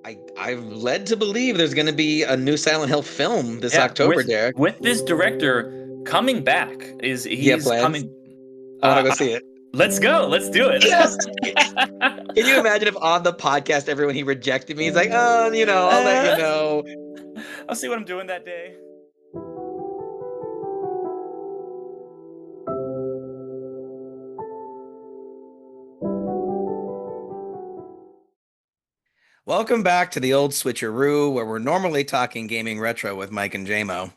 I'm led to believe there's going to be a new Silent Hill film this Yeah, October, Derek. with this director coming back, is Do you have he's plans? coming. I want to go I, see it. let's go. Let's do it. Yes. Can you imagine if on the podcast, everyone he rejected me, he's like, oh, I'll let you Uh, know. I'll see what I'm doing that day. Welcome back to the old switcheroo where we're normally talking gaming retro with Mike and Jaymo.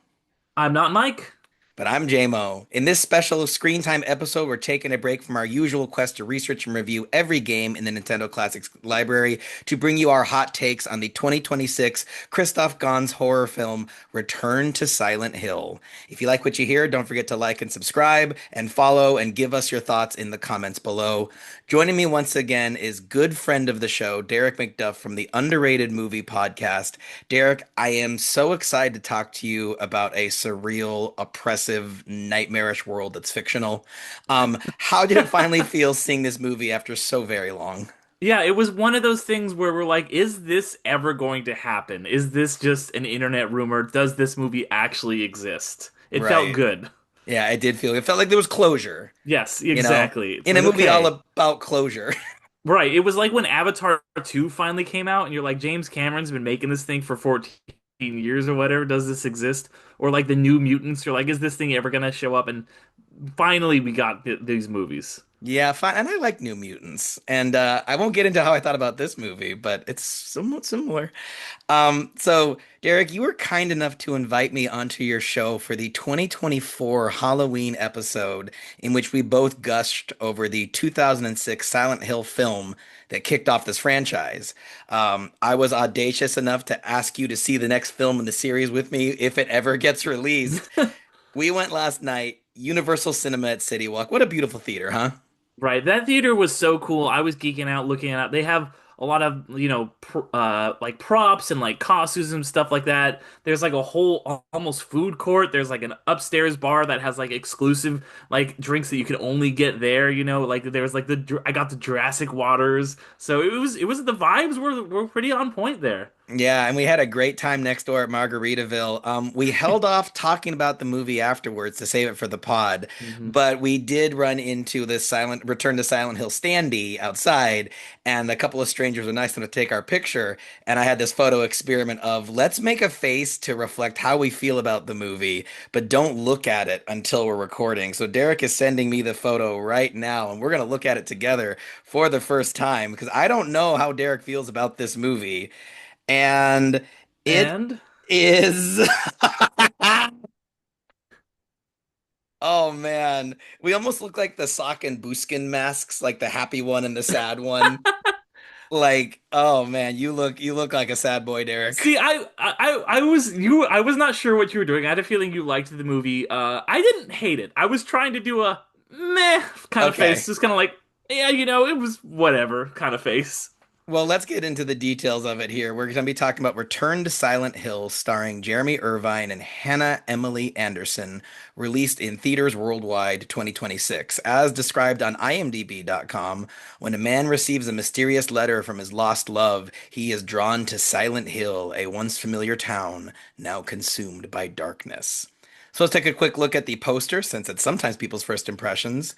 I'm not Mike. But I'm Jaymo. In this special Screen Time episode, we're taking a break from our usual quest to research and review every game in the Nintendo Classics library to bring you our hot takes on the 2026 Christophe Gans horror film Return to Silent Hill. If you like what you hear, don't forget to like and subscribe and follow and give us your thoughts in the comments below. Joining me once again is good friend of the show, Derrick McDuff from the Underrated Movie Podcast. Derrick, I am so excited to talk to you about a surreal, oppressive, nightmarish world that's fictional. How did it finally feel seeing this movie after so very long? Yeah, it was one of those things where we're like, is this ever going to happen? Is this just an internet rumor? Does this movie actually exist? It felt Right. good. Yeah, it felt like there was closure, Yes, you know, exactly. It's in a like, movie all okay. about closure. Right. It was like when Avatar 2 finally came out, and you're like, James Cameron's been making this thing for 14 years or whatever. Does this exist? Or like the New Mutants, you're like, is this thing ever gonna show up? And finally, we got these movies. Yeah, fine. And I like New Mutants. And I won't get into how I thought about this movie, but it's somewhat similar. So Derrick, you were kind enough to invite me onto your show for the 2024 Halloween episode in which we both gushed over the 2006 Silent Hill film that kicked off this franchise. I was audacious enough to ask you to see the next film in the series with me if it ever gets released. We went last night, Universal Cinema at City Walk. What a beautiful theater, huh? Right. That theater was so cool. I was geeking out looking at it. They have a lot of, like props and like costumes and stuff like that. There's like a whole almost food court. There's like an upstairs bar that has like exclusive like drinks that you can only get there, like there's like I got the Jurassic waters. So it was the vibes were pretty on point there. Yeah, and we had a great time next door at Margaritaville. We held off talking about the movie afterwards to save it for the pod, hmm but we did run into this silent Return to Silent Hill standee outside, and a couple of strangers were nice enough to take our picture. And I had this photo experiment of let's make a face to reflect how we feel about the movie, but don't look at it until we're recording. So Derek is sending me the photo right now, and we're gonna look at it together for the first time because I don't know how Derek feels about this movie. And it And is oh man, we almost look like the sock and Buskin masks, like the happy one and the sad one. Like, oh man, you look like a sad boy, Derek. see, I was not sure what you were doing. I had a feeling you liked the movie. I didn't hate it. I was trying to do a meh kind of face, Okay. just kind of like, yeah, it was whatever kind of face. Well, let's get into the details of it here. We're going to be talking about Return to Silent Hill, starring Jeremy Irvine and Hannah Emily Anderson, released in theaters worldwide 2026. As described on IMDb.com, when a man receives a mysterious letter from his lost love, he is drawn to Silent Hill, a once familiar town, now consumed by darkness. So let's take a quick look at the poster, since it's sometimes people's first impressions.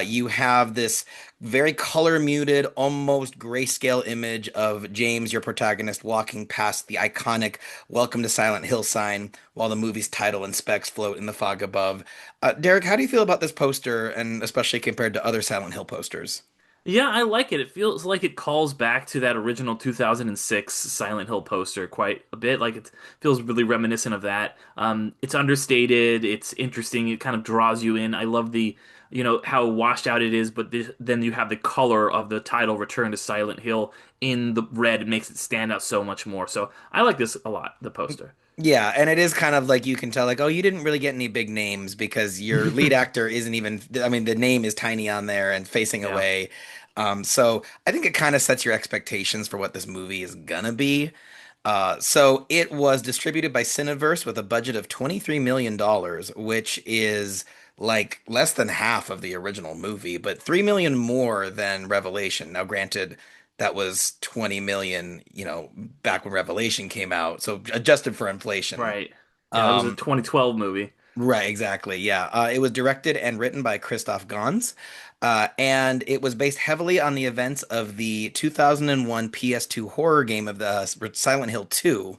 You have this very color muted, almost grayscale image of James, your protagonist, walking past the iconic Welcome to Silent Hill sign while the movie's title and specs float in the fog above. Derek, how do you feel about this poster, and especially compared to other Silent Hill posters? Yeah, I like it. It feels like it calls back to that original 2006 Silent Hill poster quite a bit. Like it feels really reminiscent of that. It's understated. It's interesting. It kind of draws you in. I love how washed out it is, but then you have the color of the title Return to Silent Hill in the red. It makes it stand out so much more. So I like this a lot, the poster. Yeah, and it is kind of like you can tell, like, oh, you didn't really get any big names because your lead actor isn't even, I mean, the name is tiny on there and facing Yeah. away. So I think it kind of sets your expectations for what this movie is gonna be. So it was distributed by Cineverse with a budget of $23 million, which is like less than half of the original movie, but 3 million more than Revelation. Now, granted, that was 20 million, back when Revelation came out. So adjusted for inflation. Right. Yeah, that was a Um, 2012 movie. Right, exactly. Yeah. It was directed and written by Christophe Gans. And it was based heavily on the events of the 2001 PS2 horror game of the Silent Hill 2.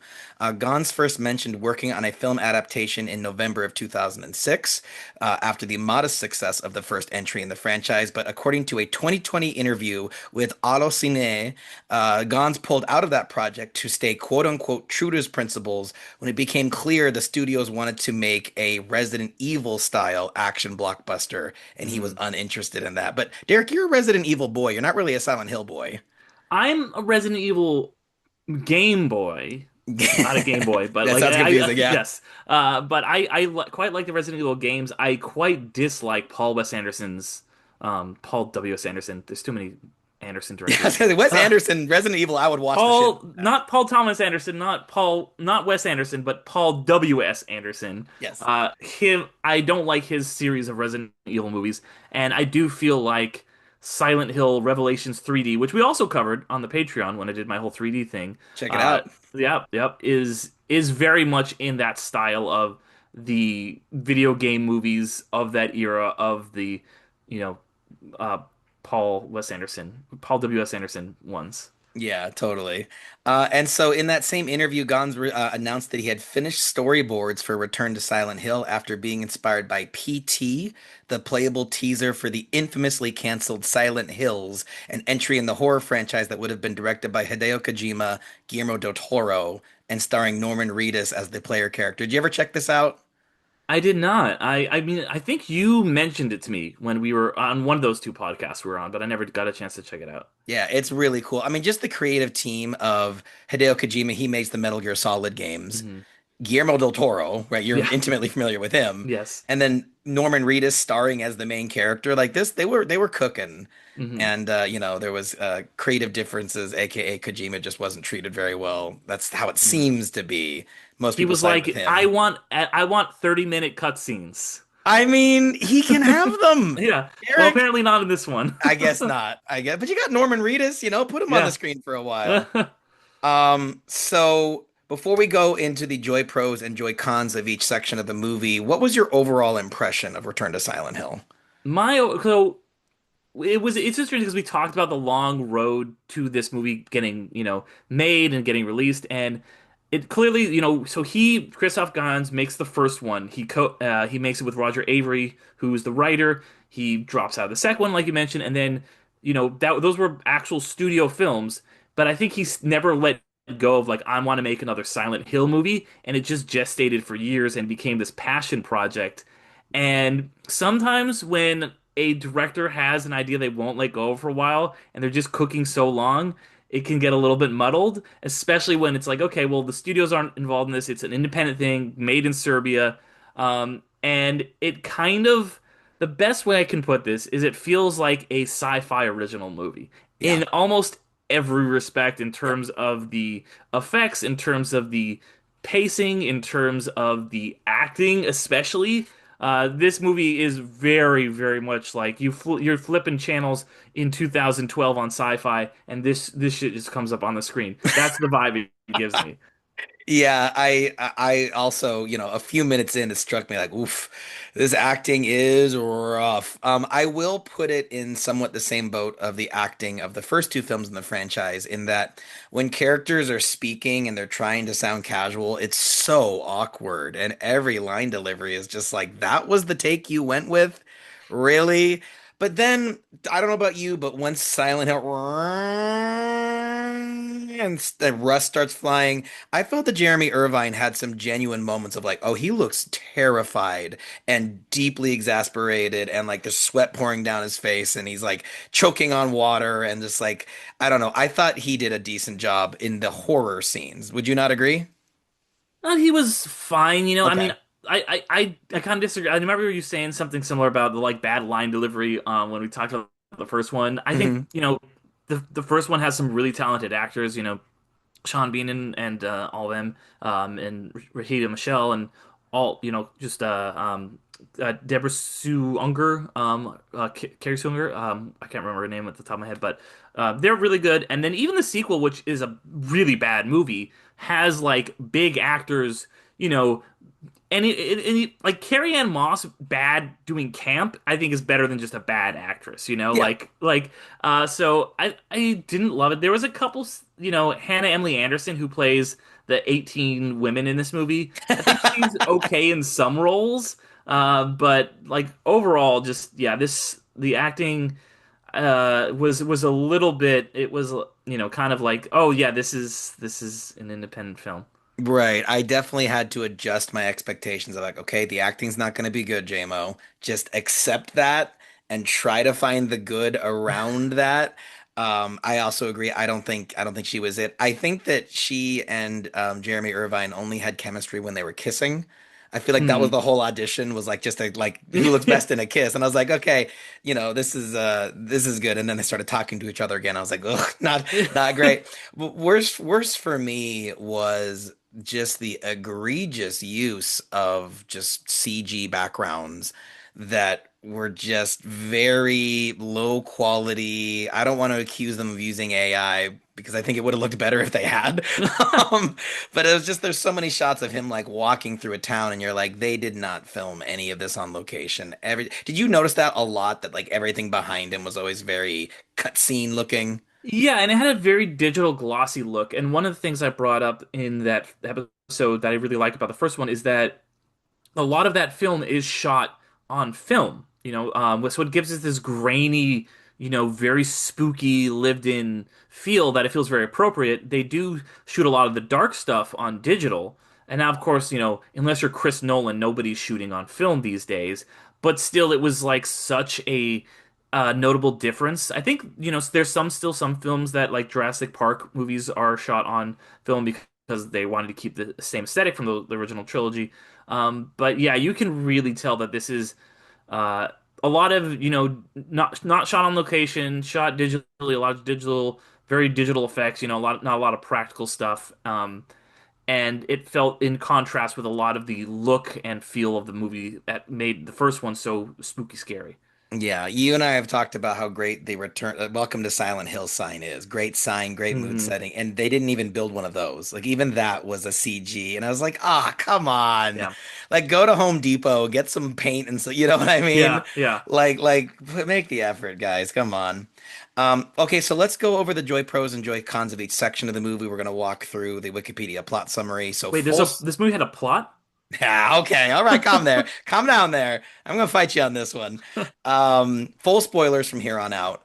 Gans first mentioned working on a film adaptation in November of 2006, after the modest success of the first entry in the franchise. But according to a 2020 interview with Allociné, Gans pulled out of that project to stay quote unquote true to his principles when it became clear the studios wanted to make a Resident Evil style action blockbuster, and he was Mhm. uninterested in that. But Derek, you're a Resident Evil boy. You're not really a Silent Hill boy. I'm a Resident Evil Game Boy, not a Game Boy, but That like sounds confusing, yeah. yes. But quite like the Resident Evil games. I quite dislike Paul Wes Anderson's Paul W. S. Anderson. There's too many Anderson Yeah, I was directors. gonna say, Wes Uh, Anderson, Resident Evil, I would watch the shit out Paul, of that. not Paul Thomas Anderson, not Wes Anderson, but Paul W. S. Anderson. Yes. I don't like his series of Resident Evil movies, and I do feel like Silent Hill Revelations 3D, which we also covered on the Patreon when I did my whole 3D thing. Check it Uh, out. yep, is very much in that style of the video game movies of that era of the, you know, uh, Paul W. S. Anderson ones. Yeah, totally. And so in that same interview, Gans announced that he had finished storyboards for Return to Silent Hill after being inspired by PT, the playable teaser for the infamously canceled Silent Hills, an entry in the horror franchise that would have been directed by Hideo Kojima, Guillermo del Toro, and starring Norman Reedus as the player character. Did you ever check this out? I did not. I mean, I think you mentioned it to me when we were on one of those two podcasts we were on, but I never got a chance to check it out. Yeah, it's really cool. I mean, just the creative team of Hideo Kojima, he makes the Metal Gear Solid games. Hmm. Guillermo del Toro, right? You're Yeah. intimately familiar with him. Yes. And then Norman Reedus starring as the main character. Like this, they were cooking. Hmm. And there was creative differences, aka Kojima just wasn't treated very well. That's how it Hmm. seems to be. Most He people was side with like, him. I want 30-minute cutscenes. I mean, he can have them. Yeah. Well, Eric, apparently not in this one. I guess not. I guess, but you got Norman Reedus, put him on the Yeah. screen for a while. So before we go into the joy pros and joy cons of each section of the movie, what was your overall impression of Return to Silent Hill? My so it's interesting because we talked about the long road to this movie getting, made and getting released, and it clearly, so Christoph Gans makes the first one. He makes it with Roger Avery, who's the writer. He drops out of the second one, like you mentioned, and then, those were actual studio films, but I think he's never let go of like I want to make another Silent Hill movie, and it just gestated for years and became this passion project. And sometimes when a director has an idea they won't let go of for a while and they're just cooking so long, it can get a little bit muddled, especially when it's like, okay, well, the studios aren't involved in this. It's an independent thing made in Serbia. And it kind of, the best way I can put this is it feels like a sci-fi original movie Yeah. in almost every respect, in Yep. terms of the effects, in terms of the pacing, in terms of the acting, especially. This movie is very, very much like you're flipping channels in 2012 on Sci-Fi, and this shit just comes up on the screen. That's the vibe it gives me. Yeah, I also, a few minutes in, it struck me like, oof, this acting is rough. I will put it in somewhat the same boat of the acting of the first two films in the franchise, in that when characters are speaking and they're trying to sound casual, it's so awkward, and every line delivery is just like, that was the take you went with? Really? But then, I don't know about you, but once Silent Hill and the rust starts flying, I felt that Jeremy Irvine had some genuine moments of like, oh, he looks terrified and deeply exasperated, and like there's sweat pouring down his face, and he's like choking on water, and just like, I don't know. I thought he did a decent job in the horror scenes. Would you not agree? He was fine, I mean, Okay. I kind of disagree. I remember you saying something similar about the like bad line delivery when we talked about the first one. I think, Hmm. the first one has some really talented actors, Sean Bean and all them, and Rahita Michelle and all, just Deborah Sue Unger, Carrie Sue Unger, I can't remember her name at the top of my head, but They're really good. And then even the sequel, which is a really bad movie, has like big actors, you know, like Carrie Ann Moss bad doing camp, I think is better than just a bad actress, Yeah. so I didn't love it. There was a couple, Hannah Emily Anderson who plays the 18 women in this movie. I think she's okay in some roles, but like overall, just yeah, this the acting was a little bit. It was kind of like, oh yeah, this is an independent film. Right. I definitely had to adjust my expectations of like, okay, the acting's not going to be good, Jaymo. Just accept that and try to find the good around that. I also agree. I don't think she was it. I think that she and Jeremy Irvine only had chemistry when they were kissing. I feel like that was Hmm. the whole audition was like just a, like who looks best in a kiss. And I was like, okay, this is good. And then they started talking to each other again. I was like, ugh, not great. But worst for me was just the egregious use of just CG backgrounds that were just very low quality. I don't want to accuse them of using AI because I think it would have looked better if they had. Um, but it was just there's so many shots of him like walking through a town and you're like they did not film any of this on location. Did you notice that a lot that like everything behind him was always very cutscene looking? Yeah, and it had a very digital glossy look. And one of the things I brought up in that episode that I really like about the first one is that a lot of that film is shot on film. So it gives us this grainy, very spooky, lived-in feel that it feels very appropriate. They do shoot a lot of the dark stuff on digital, and now, of course, unless you're Chris Nolan, nobody's shooting on film these days. But still, it was like such a notable difference. I think there's still some films that like Jurassic Park movies are shot on film because they wanted to keep the same aesthetic from the original trilogy. But yeah, you can really tell that this is uh, a lot of not shot on location, shot digitally, a lot of digital, very digital effects. Not a lot of practical stuff. And it felt in contrast with a lot of the look and feel of the movie that made the first one so spooky scary. Yeah, you and I have talked about how great the return Welcome to Silent Hill sign is. Great sign, great mood Hmm. setting, and they didn't even build one of those. Like even that was a CG, and I was like, "Ah, come on. Yeah, Like go to Home Depot, get some paint and so you know what I mean? yeah, yeah. Make the effort, guys. Come on." Okay, so let's go over the joy pros and joy cons of each section of the movie. We're going to walk through the Wikipedia plot summary. So Wait, this movie had a plot? Yeah, okay. All right, calm there. Calm down there. I'm gonna fight you on this one. Full spoilers from here on out.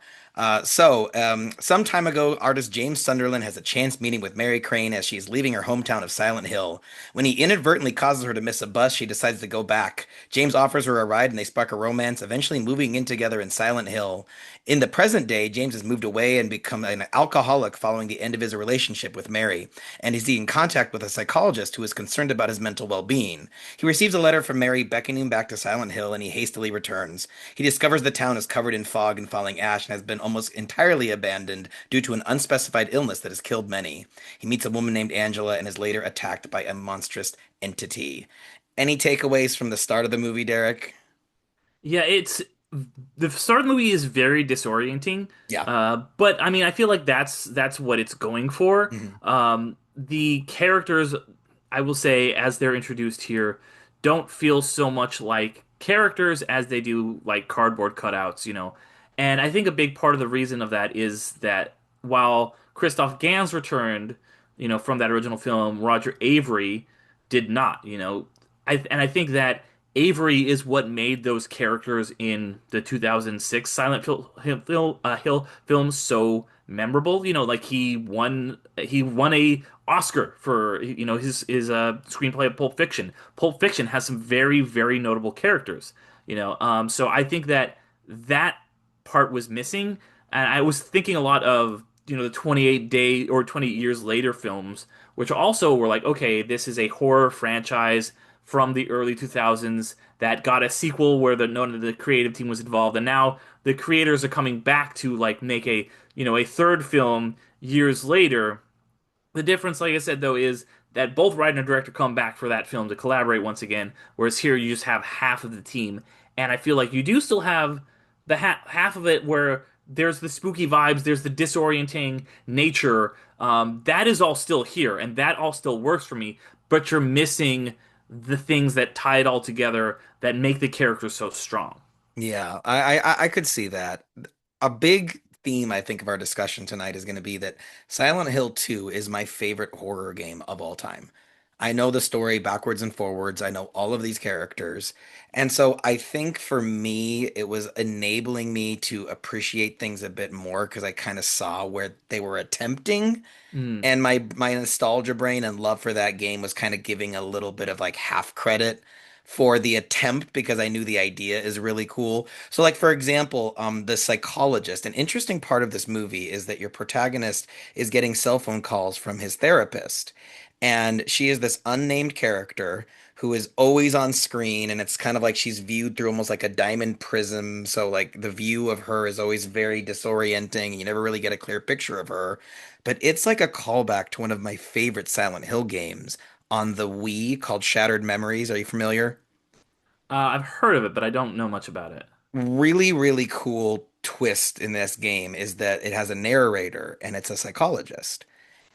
Some time ago, artist James Sunderland has a chance meeting with Mary Crane as she is leaving her hometown of Silent Hill. When he inadvertently causes her to miss a bus, she decides to go back. James offers her a ride and they spark a romance, eventually moving in together in Silent Hill. In the present day, James has moved away and become an alcoholic following the end of his relationship with Mary, and is in contact with a psychologist who is concerned about his mental well-being. He receives a letter from Mary beckoning him back to Silent Hill, and he hastily returns. He discovers the town is covered in fog and falling ash and has been almost entirely abandoned due to an unspecified illness that has killed many. He meets a woman named Angela and is later attacked by a monstrous entity. Any takeaways from the start of the movie, Derek? Yeah, it's the start of the movie is very disorienting. Yeah. But I mean, I feel like that's what it's going for. Mhm. The characters, I will say, as they're introduced here, don't feel so much like characters as they do like cardboard cutouts. And I think a big part of the reason of that is that while Christophe Gans returned, from that original film, Roger Avery did not. I think that Avery is what made those characters in the 2006 Hill film so memorable. Like he won a Oscar for his screenplay of Pulp Fiction. Pulp Fiction has some very very notable characters. So I think that part was missing, and I was thinking a lot of the 28 day or 20 years later films, which also were like, okay, this is a horror franchise from the early 2000s that got a sequel where none of the creative team was involved, and now the creators are coming back to like make a third film years later. The difference, like I said, though, is that both writer and director come back for that film to collaborate once again, whereas here you just have half of the team, and I feel like you do still have the half of it where there's the spooky vibes, there's the disorienting nature. That is all still here, and that all still works for me. But you're missing the things that tie it all together that make the character so strong. Yeah, I could see that. A big theme, I think, of our discussion tonight is going to be that Silent Hill 2 is my favorite horror game of all time. I know the story backwards and forwards. I know all of these characters. And so I think for me, it was enabling me to appreciate things a bit more because I kind of saw where they were attempting. Mm, And my nostalgia brain and love for that game was kind of giving a little bit of like half credit for the attempt because I knew the idea is really cool. So like for example, the psychologist, an interesting part of this movie is that your protagonist is getting cell phone calls from his therapist. And she is this unnamed character who is always on screen, and it's kind of like she's viewed through almost like a diamond prism. So like the view of her is always very disorienting. You never really get a clear picture of her. But it's like a callback to one of my favorite Silent Hill games on the Wii called Shattered Memories. Are you familiar? I've heard of it, but I don't know much about it. Really, really cool twist in this game is that it has a narrator and it's a psychologist.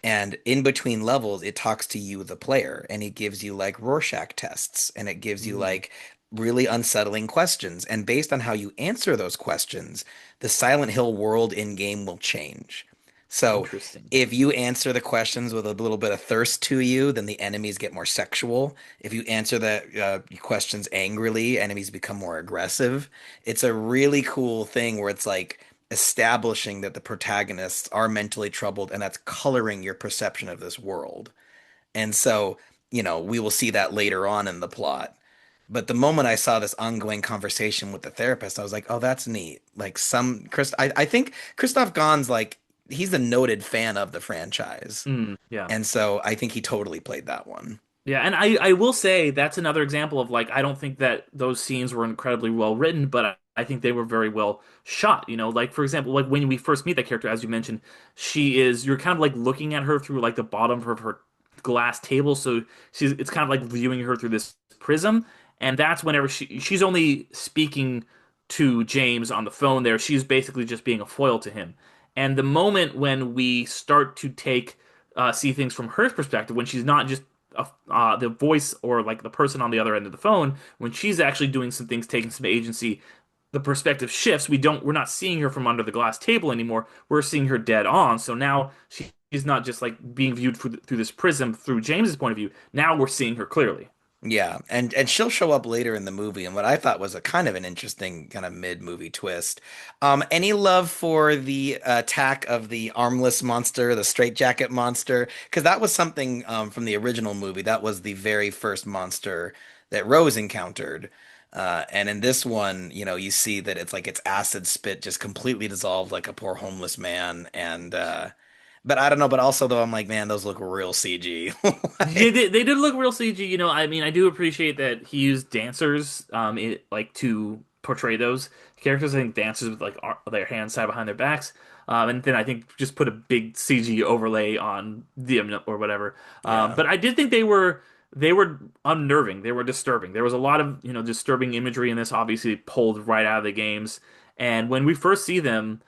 And in between levels, it talks to you, the player, and it gives you like Rorschach tests and it gives you Mm, like really unsettling questions. And based on how you answer those questions, the Silent Hill world in game will change. So interesting. if you answer the questions with a little bit of thirst to you, then the enemies get more sexual. If you answer the questions angrily, enemies become more aggressive. It's a really cool thing where it's like establishing that the protagonists are mentally troubled and that's coloring your perception of this world. And so, we will see that later on in the plot. But the moment I saw this ongoing conversation with the therapist, I was like, oh, that's neat. Like I think Christophe Gans, like, he's a noted fan of the franchise. Yeah. And so I think he totally played that one. Yeah, and I will say that's another example of like I don't think that those scenes were incredibly well written, but I think they were very well shot. Like for example, like when we first meet that character, as you mentioned, you're kind of like looking at her through like the bottom of her glass table, so it's kind of like viewing her through this prism, and that's whenever she's only speaking to James on the phone there, she's basically just being a foil to him. And the moment when we start to see things from her perspective, when she's not just the voice or like the person on the other end of the phone, when she's actually doing some things, taking some agency, the perspective shifts. We're not seeing her from under the glass table anymore. We're seeing her dead on. So now she's not just like being viewed through this prism through James's point of view. Now we're seeing her clearly. Yeah, and she'll show up later in the movie, and what I thought was a kind of an interesting kind of mid-movie twist. Any love for the attack of the armless monster, the straitjacket monster? Because that was something from the original movie. That was the very first monster that Rose encountered. And in this one, you see that it's like its acid spit just completely dissolved like a poor homeless man. And but I don't know. But also though, I'm like, man, those look real CG. They did look real CG. I mean, I do appreciate that he used dancers, like to portray those characters. I think dancers with like their hands tied behind their backs, and then I think just put a big CG overlay on them or whatever. Yeah. But I did think they were unnerving. They were disturbing. There was a lot of disturbing imagery in this, obviously pulled right out of the games. And when we first see them,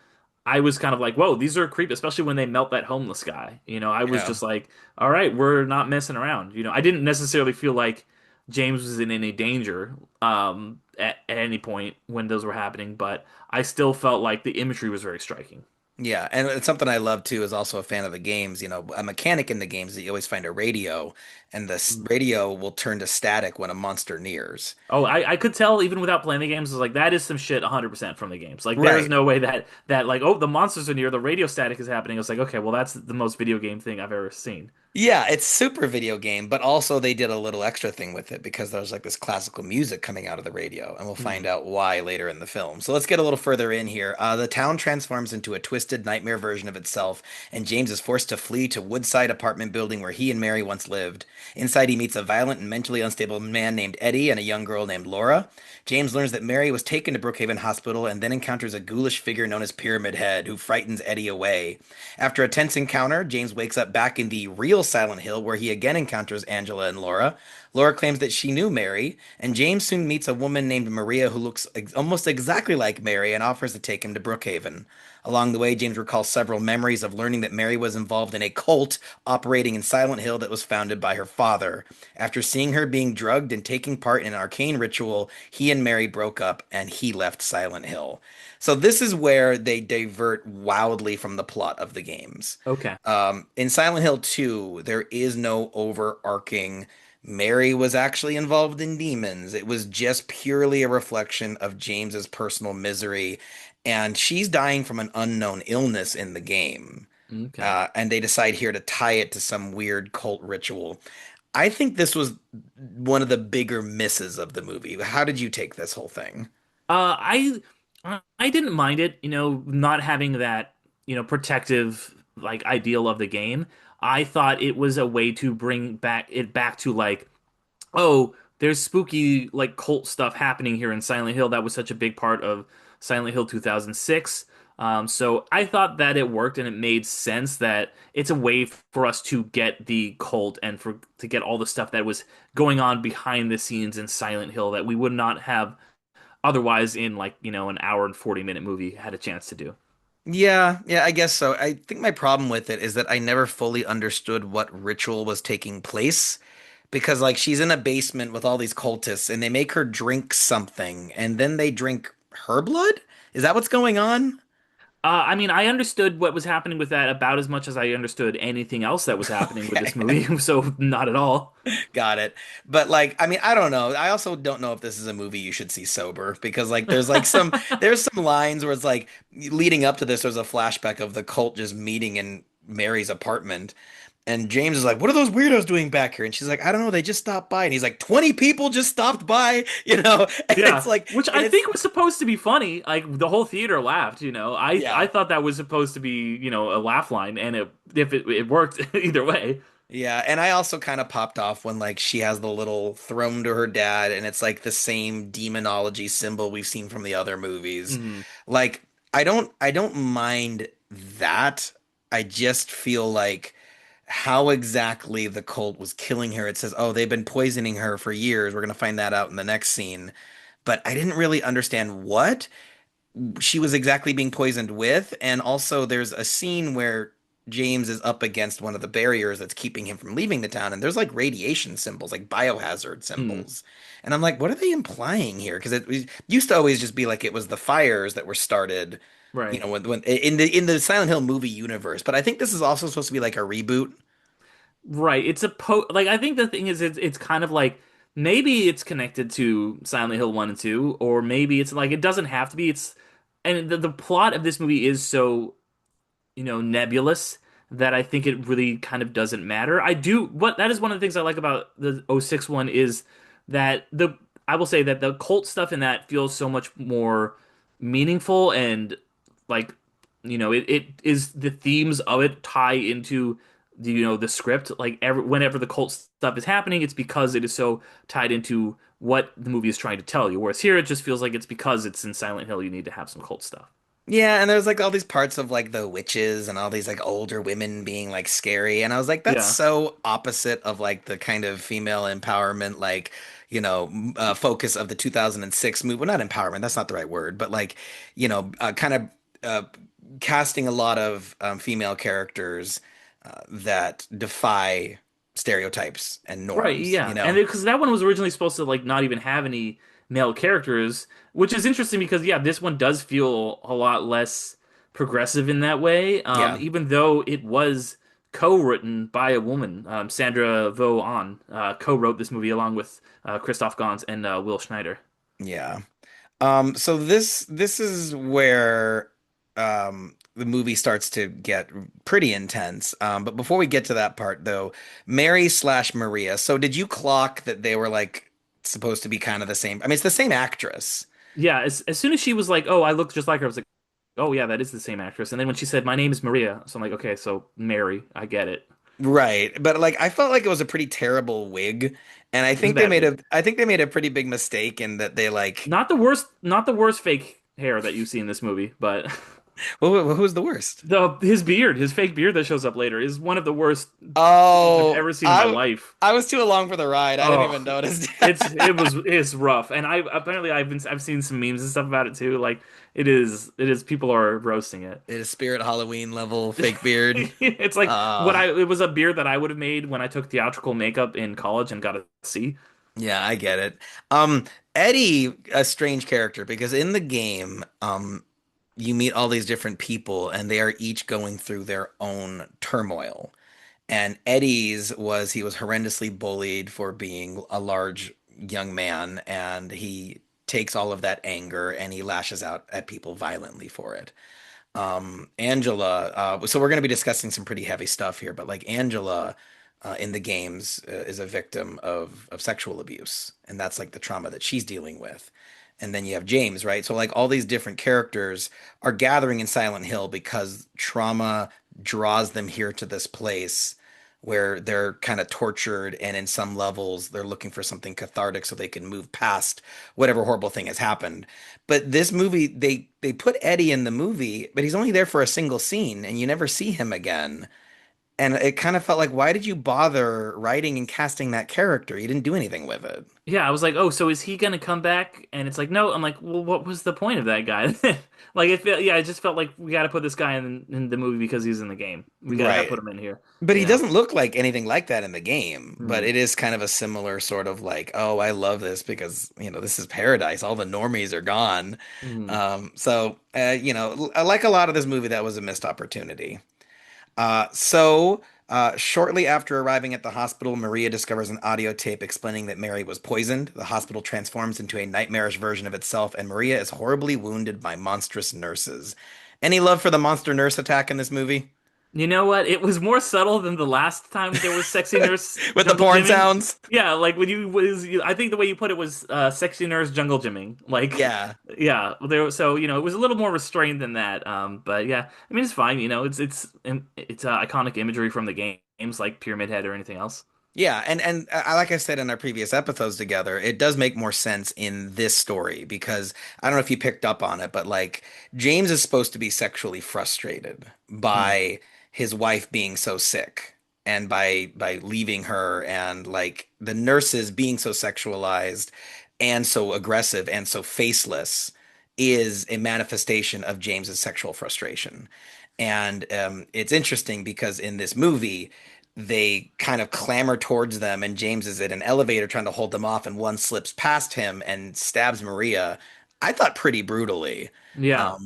I was kind of like, whoa, these are creepy, especially when they melt that homeless guy. I was Yeah. just like, all right, we're not messing around. I didn't necessarily feel like James was in any danger at any point when those were happening, but I still felt like the imagery was very striking. Yeah, and it's something I love too is also a fan of the games. A mechanic in the games that you always find a radio, and the radio will turn to static when a monster nears. Oh, I could tell even without playing the games, I was like, that is some shit 100% from the games. Like, there is Right. no way that like, oh, the monsters are near, the radio static is happening. I was like, okay, well, that's the most video game thing I've ever seen. Yeah, it's super video game, but also they did a little extra thing with it because there's like this classical music coming out of the radio, and we'll find Hmm. out why later in the film. So let's get a little further in here. The town transforms into a twisted nightmare version of itself, and James is forced to flee to Woodside apartment building where he and Mary once lived. Inside, he meets a violent and mentally unstable man named Eddie and a young girl named Laura. James learns that Mary was taken to Brookhaven Hospital and then encounters a ghoulish figure known as Pyramid Head, who frightens Eddie away. After a tense encounter, James wakes up back in the real Silent Hill, where he again encounters Angela and Laura. Laura claims that she knew Mary, and James soon meets a woman named Maria who looks almost exactly like Mary and offers to take him to Brookhaven. Along the way, James recalls several memories of learning that Mary was involved in a cult operating in Silent Hill that was founded by her father. After seeing her being drugged and taking part in an arcane ritual, he and Mary broke up and he left Silent Hill. So this is where they divert wildly from the plot of the games. Okay. In Silent Hill 2, there is no overarching Mary was actually involved in demons. It was just purely a reflection of James's personal misery, and she's dying from an unknown illness in the game. Okay. And they decide here to tie it to some weird cult ritual. I think this was one of the bigger misses of the movie. How did you take this whole thing? I didn't mind it, not having that, protective like ideal of the game. I thought it was a way to bring back to like, oh, there's spooky like cult stuff happening here in Silent Hill. That was such a big part of Silent Hill 2006. So I thought that it worked and it made sense that it's a way for us to get the cult and for to get all the stuff that was going on behind the scenes in Silent Hill that we would not have otherwise in like, an hour and 40-minute movie had a chance to do. Yeah, I guess so. I think my problem with it is that I never fully understood what ritual was taking place because like she's in a basement with all these cultists and they make her drink something and then they drink her blood? Is that what's going on? I mean, I understood what was happening with that about as much as I understood anything else that was happening with this Okay. movie, so not at all. Got it. But like, I mean, I don't know. I also don't know if this is a movie you should see sober because like there's like there's some lines where it's like leading up to this, there's a flashback of the cult just meeting in Mary's apartment. And James is like, "What are those weirdos doing back here?" And she's like, "I don't know. They just stopped by." And he's like, "20 people just stopped by," you know? And it's Yeah, like, which and I it's think was supposed to be funny. Like the whole theater laughed. I yeah. thought that was supposed to be, a laugh line, and if it worked either way. Yeah, and I also kind of popped off when like she has the little throne to her dad, and it's like the same demonology symbol we've seen from the other movies. Mhm. Like I don't mind that. I just feel like how exactly the cult was killing her. It says, oh, they've been poisoning her for years. We're gonna find that out in the next scene. But I didn't really understand what she was exactly being poisoned with. And also, there's a scene where James is up against one of the barriers that's keeping him from leaving the town. And there's like radiation symbols, like biohazard Mhm. symbols. And I'm like, what are they implying here? Because it used to always just be like it was the fires that were started, Right. when in the Silent Hill movie universe. But I think this is also supposed to be like a reboot. Right. Like I think the thing is it's kind of like maybe it's connected to Silent Hill 1 and 2, or maybe it's like it doesn't have to be. And the plot of this movie is so, nebulous that I think it really kind of doesn't matter. That is one of the things I like about the '06 one is that the I will say that the cult stuff in that feels so much more meaningful and like, it is the themes of it tie into the script. Like whenever the cult stuff is happening, it's because it is so tied into what the movie is trying to tell you. Whereas here it just feels like it's because it's in Silent Hill you need to have some cult stuff. Yeah, and there's like all these parts of like the witches and all these like older women being like scary. And I was like, that's Yeah. so opposite of like the kind of female empowerment, like, focus of the 2006 movie. Well, not empowerment, that's not the right word, but like, kind of uh, casting a lot of female characters that defy stereotypes and Right, norms, you yeah. And know? because that one was originally supposed to like not even have any male characters, which is interesting because yeah, this one does feel a lot less progressive in that way. Yeah, Even though it was co-written by a woman, Sandra Vo co-wrote this movie along with Christophe Gans and Will Schneider. yeah. So this is where the movie starts to get pretty intense. But before we get to that part, though, Mary slash Maria. So did you clock that they were like supposed to be kind of the same? I mean, it's the same actress, Yeah, as soon as she was like, "Oh, I look just like her," I was like, "Oh yeah, that is the same actress." And then when she said, "My name is Maria," so I'm like, "Okay, so Mary, I get it." right? But like, I felt like it was a pretty terrible wig, and It was a bad wig. I think they made a pretty big mistake in that they like Not the worst fake hair that you see in this movie, but Who's the worst? The his beard, his fake beard that shows up later, is one of the worst things I've Oh, ever seen in my life. I was too along for the ride. I didn't Oh, even notice. it's rough, and I've seen some memes and stuff about it too. Like it is people are roasting it. It is Spirit Halloween level fake beard. It's like Uh, it was a beard that I would have made when I took theatrical makeup in college and got a C. yeah, I get it. Um, Eddie, a strange character because in the game, you meet all these different people and they are each going through their own turmoil. And Eddie's was he was horrendously bullied for being a large young man, and he takes all of that anger and he lashes out at people violently for it. Angela, so we're going to be discussing some pretty heavy stuff here, but like Angela in the games is a victim of sexual abuse, and that's like the trauma that she's dealing with. And then you have James, right? So like all these different characters are gathering in Silent Hill because trauma draws them here to this place where they're kind of tortured, and in some levels they're looking for something cathartic so they can move past whatever horrible thing has happened. But this movie, they put Eddie in the movie, but he's only there for a single scene, and you never see him again. And it kind of felt like, why did you bother writing and casting that character? You didn't do anything with it. Yeah, I was like, oh, so is he gonna come back? And it's like, no. I'm like, well, what was the point of that guy? Like, it just felt like we got to put this guy in the movie because he's in the game. We got to have Right. put him in here, But you he know. doesn't look like anything like that in the game. But Mm. it is kind of a similar sort of like, oh, I love this because, this is paradise. All the normies are gone. Mm. Like a lot of this movie, that was a missed opportunity. Shortly after arriving at the hospital, Maria discovers an audio tape explaining that Mary was poisoned. The hospital transforms into a nightmarish version of itself, and Maria is horribly wounded by monstrous nurses. Any love for the monster nurse attack in this movie? You know what? It was more subtle than the last time there was sexy nurse With the jungle porn gymming. sounds? Yeah, like I think the way you put it was sexy nurse jungle gymming. Like, Yeah. yeah, so it was a little more restrained than that. But yeah, I mean it's fine. It's iconic imagery from the games like Pyramid Head or anything else. Yeah, and like I said in our previous episodes together, it does make more sense in this story because I don't know if you picked up on it, but like James is supposed to be sexually frustrated Mm. by his wife being so sick and by leaving her, and like the nurses being so sexualized and so aggressive and so faceless is a manifestation of James's sexual frustration. And it's interesting because in this movie they kind of clamber towards them, and James is in an elevator trying to hold them off, and one slips past him and stabs Maria. I thought pretty brutally. Yeah.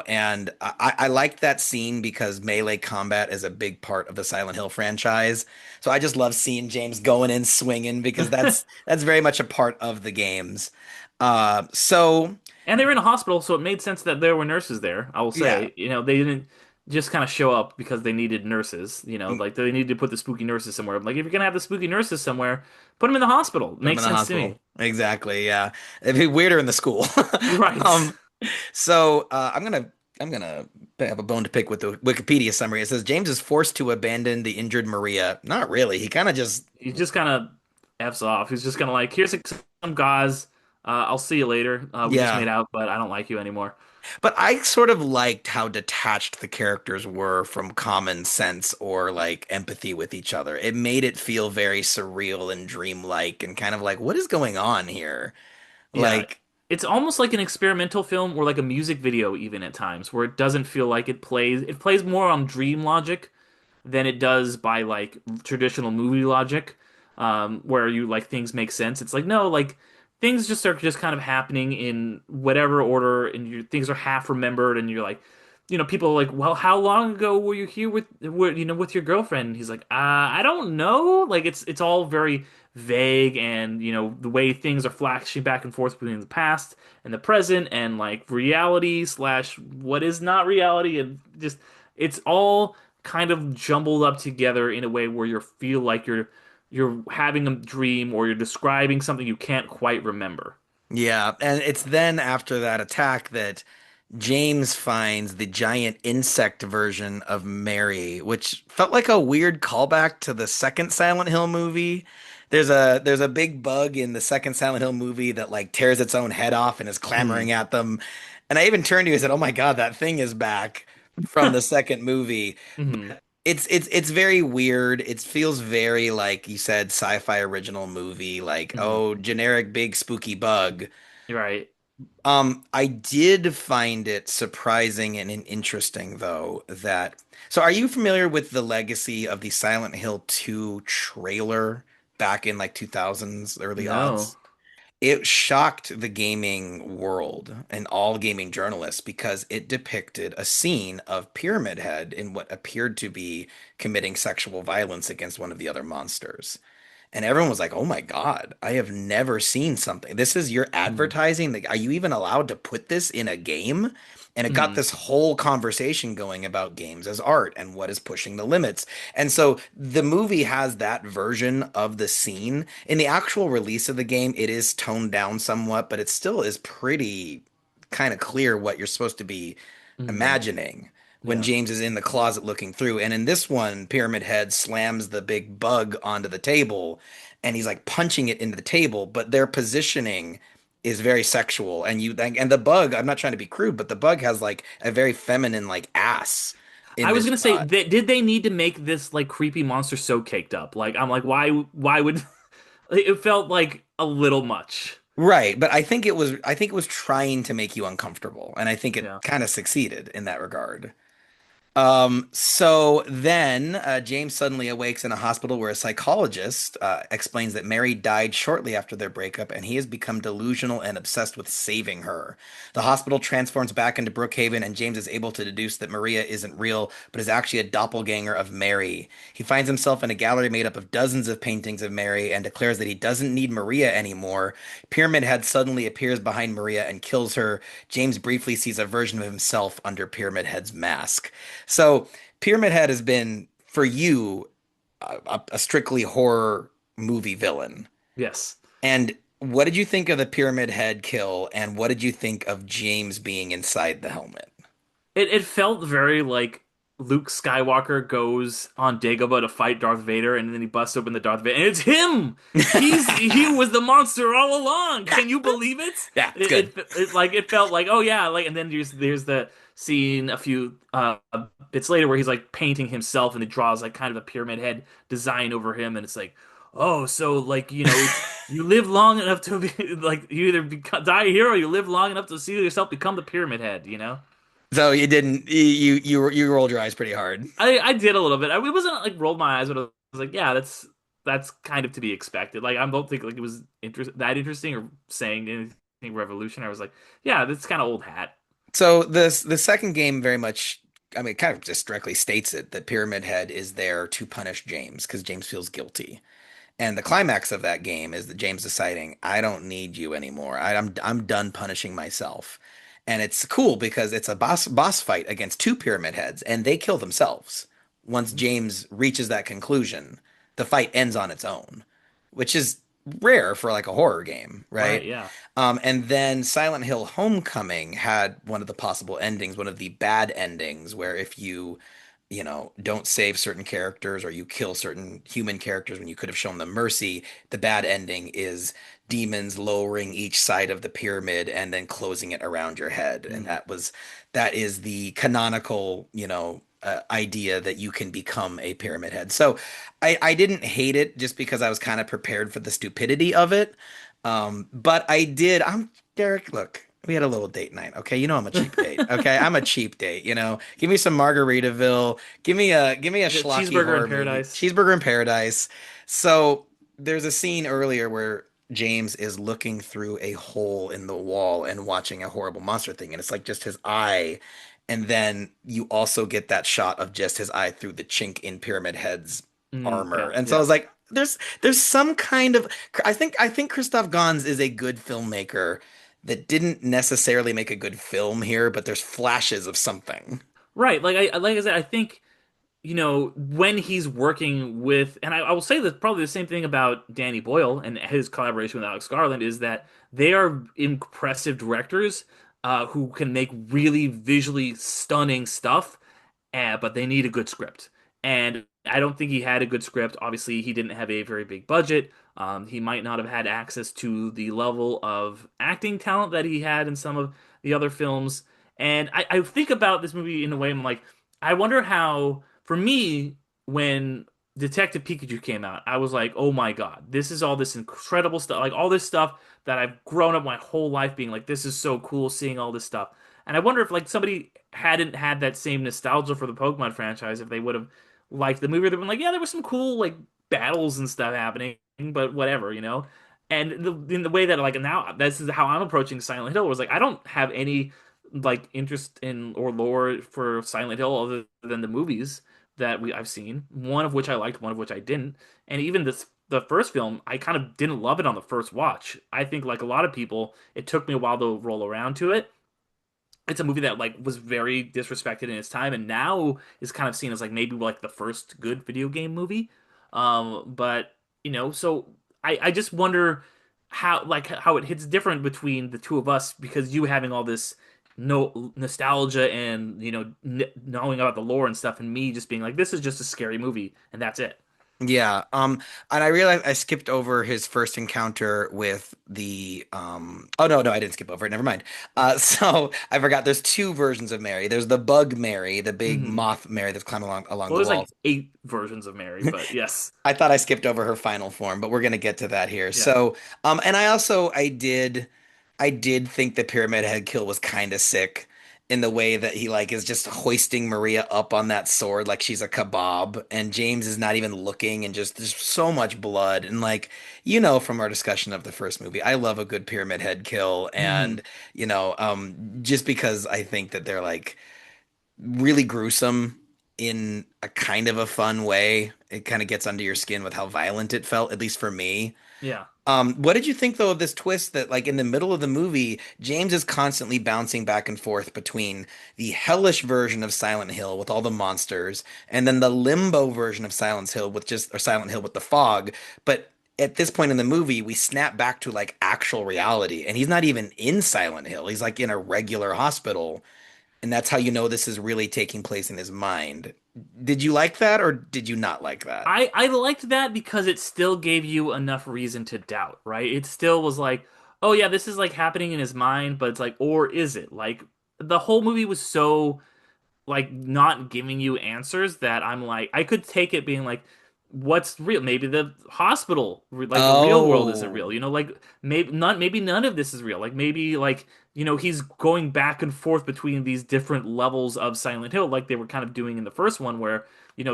And I liked that scene because melee combat is a big part of the Silent Hill franchise. So I just love seeing James going in swinging because that's very much a part of the games. Uh, so And they were in a hospital, so it made sense that there were nurses there. I will yeah, say, they didn't just kind of show up because they needed nurses. Like they needed to put the spooky nurses somewhere. Like if you're gonna have the spooky nurses somewhere, put them in the hospital. put him in Makes the sense to me. hospital. Exactly. Yeah, it'd be weirder in the school. Right. Um, I'm gonna have a bone to pick with the Wikipedia summary. It says James is forced to abandon the injured Maria. Not really. He kind of just He just kind of f's off. He's just kind of like, here's some guys. I'll see you later. We just yeah. made out, but I don't like you anymore. But I sort of liked how detached the characters were from common sense or like empathy with each other. It made it feel very surreal and dreamlike and kind of like, what is going on here? Yeah. Like, It's almost like an experimental film or like a music video even at times where it doesn't feel like it plays more on dream logic than it does by like traditional movie logic, where you like things make sense. It's like no, like things just are just kind of happening in whatever order, and things are half remembered, and you're like, people are like, well, how long ago were you here with your girlfriend? And he's like, I don't know. Like it's all very vague, and the way things are flashing back and forth between the past and the present, and like reality slash what is not reality, and just it's all kind of jumbled up together in a way where you feel like you're having a dream or you're describing something you can't quite remember. yeah, and it's then after that attack that James finds the giant insect version of Mary, which felt like a weird callback to the second Silent Hill movie. There's a big bug in the second Silent Hill movie that like tears its own head off and is Hmm. clamoring at them. And I even turned to you and said, "Oh my God, that thing is back from the second movie." Hmm. It's very weird. It feels very like you said, sci-fi original movie, like, Hmm. oh, generic big spooky bug. You're right. I did find it surprising and interesting though that so are you familiar with the legacy of the Silent Hill 2 trailer back in like 2000s, early No. odds? It shocked the gaming world and all gaming journalists because it depicted a scene of Pyramid Head in what appeared to be committing sexual violence against one of the other monsters. And everyone was like, "Oh my God, I have never seen something. This is your Hmm. advertising. Like, are you even allowed to put this in a game?" And it got Hmm. this whole conversation going about games as art and what is pushing the limits. And so the movie has that version of the scene. In the actual release of the game, it is toned down somewhat, but it still is pretty kind of clear what you're supposed to be Hmm. imagining when Yeah. James is in the closet looking through. And in this one, Pyramid Head slams the big bug onto the table and he's like punching it into the table, but their positioning is very sexual. And the bug, I'm not trying to be crude, but the bug has like a very feminine like ass in I was this gonna say, shot. did they need to make this like creepy monster so caked up? Like, I'm like, why would it felt like a little much. Right, but I think it was trying to make you uncomfortable, and I think it Yeah. kind of succeeded in that regard. So then James suddenly awakes in a hospital where a psychologist explains that Mary died shortly after their breakup and he has become delusional and obsessed with saving her. The hospital transforms back into Brookhaven and James is able to deduce that Maria isn't real, but is actually a doppelganger of Mary. He finds himself in a gallery made up of dozens of paintings of Mary and declares that he doesn't need Maria anymore. Pyramid Head suddenly appears behind Maria and kills her. James briefly sees a version of himself under Pyramid Head's mask. So Pyramid Head has been for you a strictly horror movie villain. Yes. And what did you think of the Pyramid Head kill? And what did you think of James being inside the helmet? It felt very like Luke Skywalker goes on Dagobah to fight Darth Vader, and then he busts open the Darth Vader, and it's him. He was the monster all along. Can you believe it? Yeah, it's good. Like it felt like, oh yeah, like, and then there's the scene a few bits later where he's like painting himself, and he draws like kind of a pyramid head design over him, and it's like, oh, so like you live long enough to be like you either die a hero, or you live long enough to see yourself become the pyramid head, you know? So you didn't you rolled your eyes pretty hard. I did a little bit. It wasn't like rolled my eyes, but I was like, yeah, that's kind of to be expected. Like I don't think like it was that interesting or saying anything revolutionary. I was like, yeah, that's kind of old hat. So this the second game very much I mean it kind of just directly states it that Pyramid Head is there to punish James because James feels guilty. And the climax of that game is that James deciding, I don't need you anymore. I'm done punishing myself. And it's cool because it's a boss fight against two pyramid heads, and they kill themselves. Once James reaches that conclusion, the fight ends on its own, which is rare for like a horror game, Right? right? Yeah. And then Silent Hill Homecoming had one of the possible endings, one of the bad endings, where if you don't save certain characters or you kill certain human characters when you could have shown them mercy, the bad ending is demons lowering each side of the pyramid and then closing it around your head. And Mm. that is the canonical, idea that you can become a pyramid head. So I didn't hate it just because I was kind of prepared for the stupidity of it. But I'm Derek, look, we had a little date night. Okay. You know, I'm a cheap date. Okay. I'm a cheap date. Give me some Margaritaville. Give me a The schlocky cheeseburger in horror movie. paradise. Cheeseburger in Paradise. So there's a scene earlier where James is looking through a hole in the wall and watching a horrible monster thing. And it's like just his eye. And then you also get that shot of just his eye through the chink in Pyramid Head's Mm, armor. yeah, And so I yeah. was like, there's some kind of I think Christophe Gans is a good filmmaker that didn't necessarily make a good film here, but there's flashes of something. Right. Like I said, I think when he's working with, and I will say that probably the same thing about Danny Boyle and his collaboration with Alex Garland is that they are impressive directors who can make really visually stunning stuff, but they need a good script. And I don't think he had a good script. Obviously, he didn't have a very big budget. He might not have had access to the level of acting talent that he had in some of the other films. And I think about this movie in a way I'm like, I wonder how, for me, when Detective Pikachu came out, I was like, oh my God, this is all this incredible stuff, like all this stuff that I've grown up my whole life being like, this is so cool seeing all this stuff. And I wonder if like somebody hadn't had that same nostalgia for the Pokemon franchise, if they would have liked the movie, they've been like, yeah, there was some cool like battles and stuff happening, but whatever, you know? And in the way that like now this is how I'm approaching Silent Hill was like I don't have any like interest in or lore for Silent Hill other than the movies that I've seen, one of which I liked, one of which I didn't. And even the first film, I kind of didn't love it on the first watch. I think like a lot of people, it took me a while to roll around to it. It's a movie that like was very disrespected in its time and now is kind of seen as like maybe like the first good video game movie. But so I just wonder how it hits different between the two of us because you having all this no nostalgia and knowing about the lore and stuff and me just being like this is just a scary movie and that's it. Yeah, and I realized I skipped over his first encounter with the oh no, I didn't skip over it, never mind. So I forgot there's two versions of Mary. There's the bug Mary, the big Hmm. moth Mary that's climbing along Well, the there's like walls. 8 versions of Mary, but yes. I thought I skipped over her final form, but we're gonna get to that here. Yeah. So, and I did think the Pyramid Head kill was kind of sick in the way that he like is just hoisting Maria up on that sword like she's a kebab, and James is not even looking, and just there's so much blood, and like from our discussion of the first movie, I love a good Pyramid Head kill, Hmm. and just because I think that they're like really gruesome in a kind of a fun way. It kind of gets under your skin with how violent it felt, at least for me. Yeah. What did you think though of this twist that like in the middle of the movie, James is constantly bouncing back and forth between the hellish version of Silent Hill with all the monsters and then the limbo version of Silent Hill with the fog, but at this point in the movie, we snap back to like actual reality, and he's not even in Silent Hill. He's like in a regular hospital, and that's how you know this is really taking place in his mind. Did you like that or did you not like that? I liked that because it still gave you enough reason to doubt, right? It still was like, oh yeah, this is like happening in his mind, but it's like, or is it? Like the whole movie was so like not giving you answers that I'm like I could take it being like what's real, maybe the hospital like the real world isn't real, Oh, like maybe none of this is real, like maybe like he's going back and forth between these different levels of Silent Hill like they were kind of doing in the first one where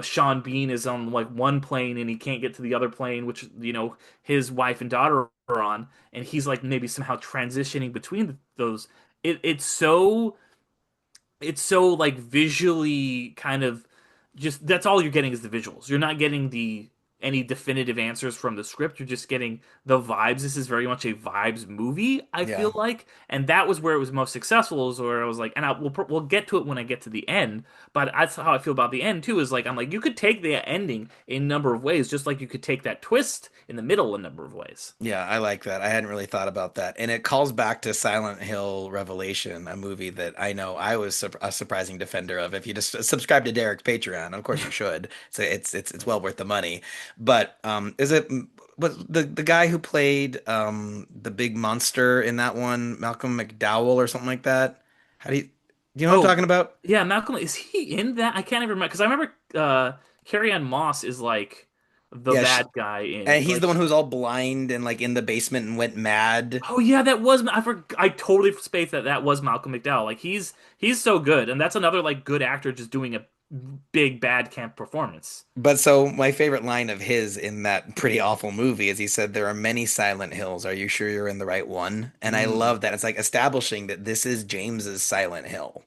Sean Bean is on like one plane and he can't get to the other plane which his wife and daughter are on and he's like maybe somehow transitioning between those. It's so like visually kind of just that's all you're getting is the visuals. You're not getting the any definitive answers from the script. You're just getting the vibes. This is very much a vibes movie, I yeah. feel like, and that was where it was most successful. Is where I was like, and we'll get to it when I get to the end. But that's how I feel about the end too. Is like I'm like you could take the ending a number of ways, just like you could take that twist in the middle a number of ways. Yeah, I like that. I hadn't really thought about that. And it calls back to Silent Hill Revelation, a movie that I know I was a surprising defender of. If you just subscribe to Derek's Patreon, of course you should. So it's well worth the money. But is it was the guy who played the big monster in that one, Malcolm McDowell or something like that? How do you know what I'm Oh, talking about? yeah, Malcolm, is he in that? I can't even remember because I remember Carrie-Anne Moss is like the Yeah, bad guy in and he's like the one who's all blind and like in the basement and went mad. oh yeah, that was I totally spaced that was Malcolm McDowell. Like he's so good, and that's another like good actor just doing a big bad camp performance. But so my favorite line of his in that pretty awful movie is he said, "There are many Silent Hills. Are you sure you're in the right one?" And I Mm, love that. It's like establishing that this is James's Silent Hill.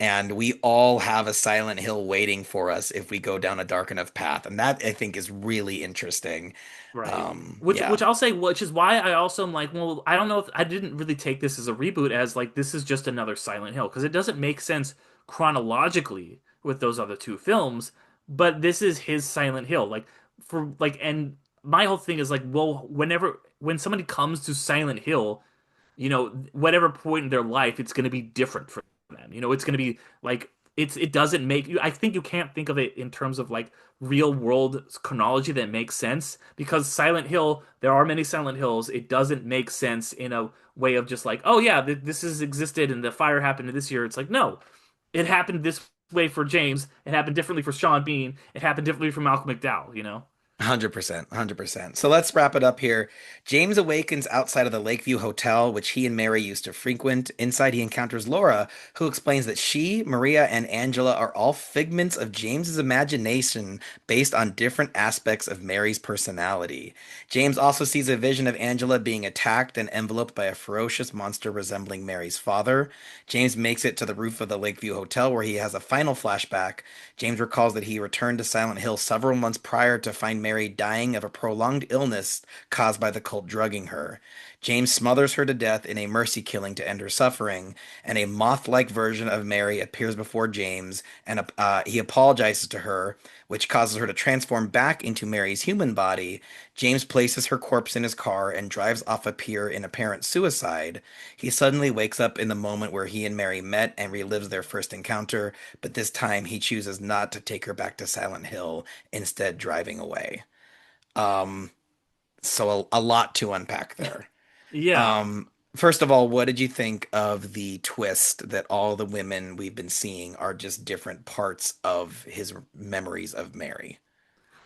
And we all have a Silent Hill waiting for us if we go down a dark enough path. And that I think is really interesting. right. Which Yeah. which I'll say, which is why I also am like, well, I don't know if I didn't really take this as a reboot as like this is just another Silent Hill because it doesn't make sense chronologically with those other two films, but this is his Silent Hill. Like for like and my whole thing is like, well, when somebody comes to Silent Hill, whatever point in their life, it's going to be different for them. It's going to be like it doesn't make you. I think you can't think of it in terms of like real world chronology that makes sense because Silent Hill, there are many Silent Hills. It doesn't make sense in a way of just like, oh yeah, this has existed and the fire happened this year. It's like no, it happened this way for James. It happened differently for Sean Bean. It happened differently for Malcolm McDowell. You know. 100%, 100%. So let's wrap it up here. James awakens outside of the Lakeview Hotel, which he and Mary used to frequent. Inside, he encounters Laura, who explains that she, Maria, and Angela are all figments of James's imagination based on different aspects of Mary's personality. James also sees a vision of Angela being attacked and enveloped by a ferocious monster resembling Mary's father. James makes it to the roof of the Lakeview Hotel, where he has a final flashback. James recalls that he returned to Silent Hill several months prior to find Mary dying of a prolonged illness caused by the cult drugging her. James smothers her to death in a mercy killing to end her suffering, and a moth-like version of Mary appears before James, and he apologizes to her, which causes her to transform back into Mary's human body. James places her corpse in his car and drives off a pier in apparent suicide. He suddenly wakes up in the moment where he and Mary met and relives their first encounter, but this time he chooses not to take her back to Silent Hill, instead driving away. Um, so a lot to unpack there. Yeah. First of all, what did you think of the twist that all the women we've been seeing are just different parts of his memories of Mary?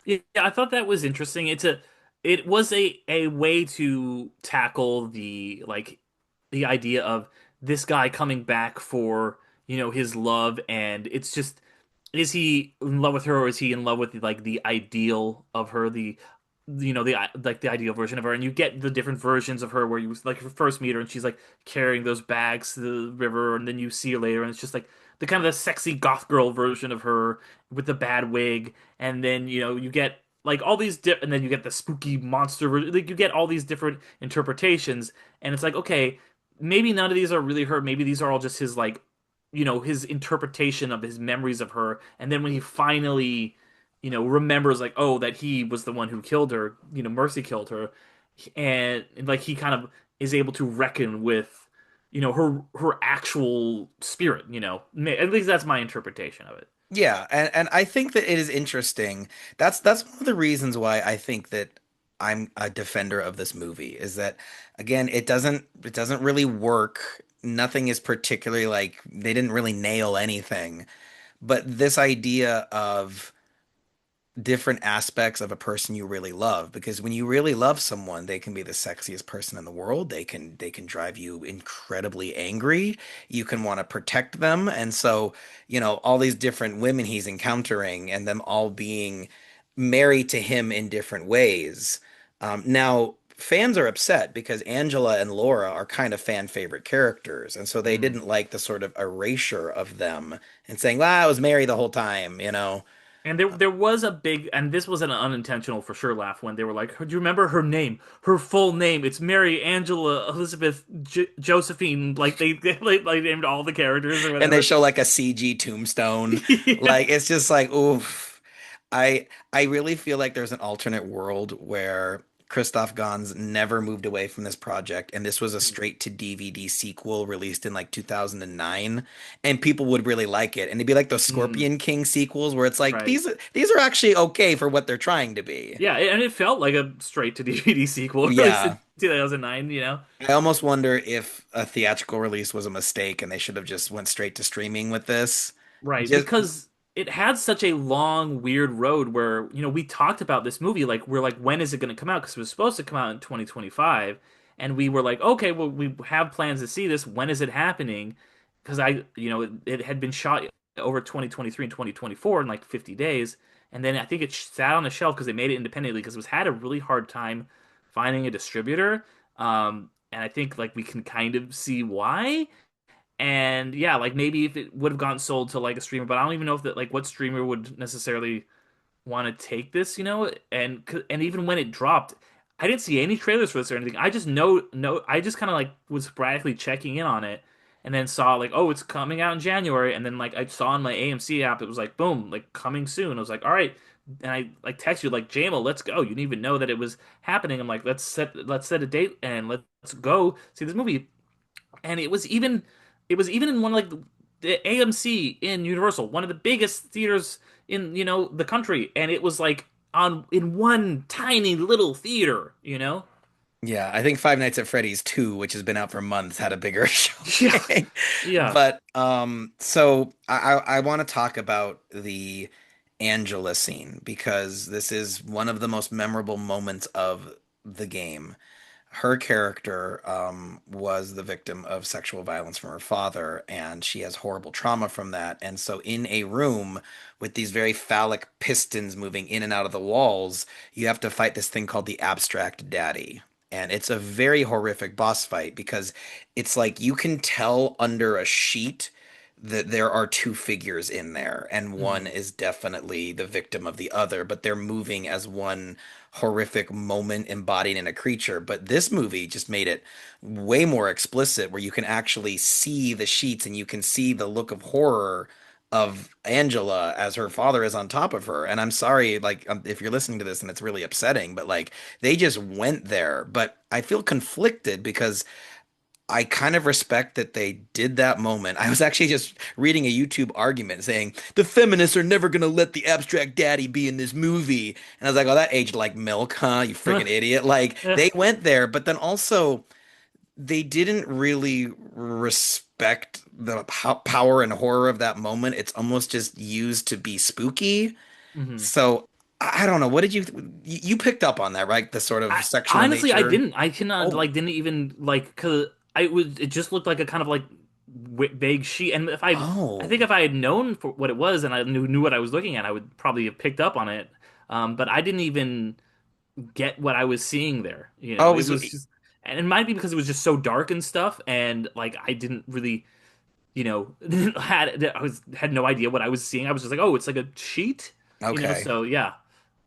Yeah, I thought that was interesting. It was a way to tackle the like the idea of this guy coming back for, his love, and it's just, is he in love with her or is he in love with like the ideal of her, the ideal version of her, and you get the different versions of her where you like first meet her and she's like carrying those bags to the river, and then you see her later and it's just like the kind of the sexy goth girl version of her with the bad wig, and then you get like all these and then you get the spooky monster like you get all these different interpretations, and it's like okay, maybe none of these are really her, maybe these are all just his like his interpretation of his memories of her, and then when he finally remembers like oh that he was the one who killed her, Mercy killed her, and like he kind of is able to reckon with her actual spirit, at least that's my interpretation of it. Yeah, and I think that it is interesting. That's one of the reasons why I think that I'm a defender of this movie is that again, it doesn't really work. Nothing is particularly like they didn't really nail anything. But this idea of different aspects of a person you really love, because when you really love someone they can be the sexiest person in the world, they can drive you incredibly angry, you can want to protect them, and so all these different women he's encountering and them all being married to him in different ways. Now fans are upset because Angela and Laura are kind of fan favorite characters, and so they Mm. didn't like the sort of erasure of them and saying, well, I was Mary the whole time. And there was a big, and this was an unintentional for sure laugh when they were like, "Do you remember her name? Her full name? It's Mary Angela Elizabeth Josephine." Like they named all the characters or And they whatever. show like a CG tombstone. Yeah. Like it's just like, oof. I really feel like there's an alternate world where Christophe Gans never moved away from this project, and this was a straight to DVD sequel released in like 2009, and people would really like it. And it'd be like those Mm, Scorpion King sequels where it's like right. these are actually okay for what they're trying to be. Yeah, and it felt like a straight to DVD sequel released in Yeah. 2009. I almost wonder if a theatrical release was a mistake and they should have just went straight to streaming with this. Right, Just because it had such a long, weird road where, we talked about this movie, like, we're like, when is it going to come out? Because it was supposed to come out in 2025. And we were like, okay, well, we have plans to see this. When is it happening? Because it had been shot over 2023 and 2024 in like 50 days. And then I think it sat on the shelf because they made it independently because it was had a really hard time finding a distributor. And I think like we can kind of see why. And yeah, like maybe if it would have gotten sold to like a streamer, but I don't even know if that like what streamer would necessarily want to take this, and even when it dropped, I didn't see any trailers for this or anything. I just I just kind of like was sporadically checking in on it, and then saw like, oh, it's coming out in January, and then like I saw on my AMC app, it was like, boom, like coming soon. I was like, all right, and I like text you like, Jaymo, let's go. You didn't even know that it was happening. I'm like, let's set a date and let's go see this movie, and it was even in one like the AMC in Universal, one of the biggest theaters in, the country, and it was like on in one tiny little theater, you know? Yeah, I think Five Nights at Freddy's 2, which has been out for months, had a bigger Yeah. showing. Yeah. But so I want to talk about the Angela scene because this is one of the most memorable moments of the game. Her character was the victim of sexual violence from her father, and she has horrible trauma from that. And so, in a room with these very phallic pistons moving in and out of the walls, you have to fight this thing called the Abstract Daddy. And it's a very horrific boss fight because it's like you can tell under a sheet that there are two figures in there, and one Hmm. is definitely the victim of the other, but they're moving as one horrific moment embodied in a creature. But this movie just made it way more explicit where you can actually see the sheets and you can see the look of horror of Angela as her father is on top of her. And I'm sorry, like, if you're listening to this and it's really upsetting, but like, they just went there. But I feel conflicted because I kind of respect that they did that moment. I was actually just reading a YouTube argument saying the feminists are never going to let the abstract daddy be in this movie. And I was like, oh, that aged like milk, huh? You freaking idiot. Like Eh. they went there, but then also they didn't really respect the power and horror of that moment. It's almost just used to be spooky. Hmm. So I don't know. What did you picked up on that, right? The sort of I sexual honestly I nature. didn't. I cannot Oh, like didn't even like cuz it just looked like a kind of like vague sheet, and I oh, think if I had known for what it was and I knew what I was looking at, I would probably have picked up on it. But I didn't even get what I was seeing there. oh, It was just, and it might be because it was just so dark and stuff, and like I didn't really, had no idea what I was seeing. I was just like, oh, it's like a sheet, okay. So yeah.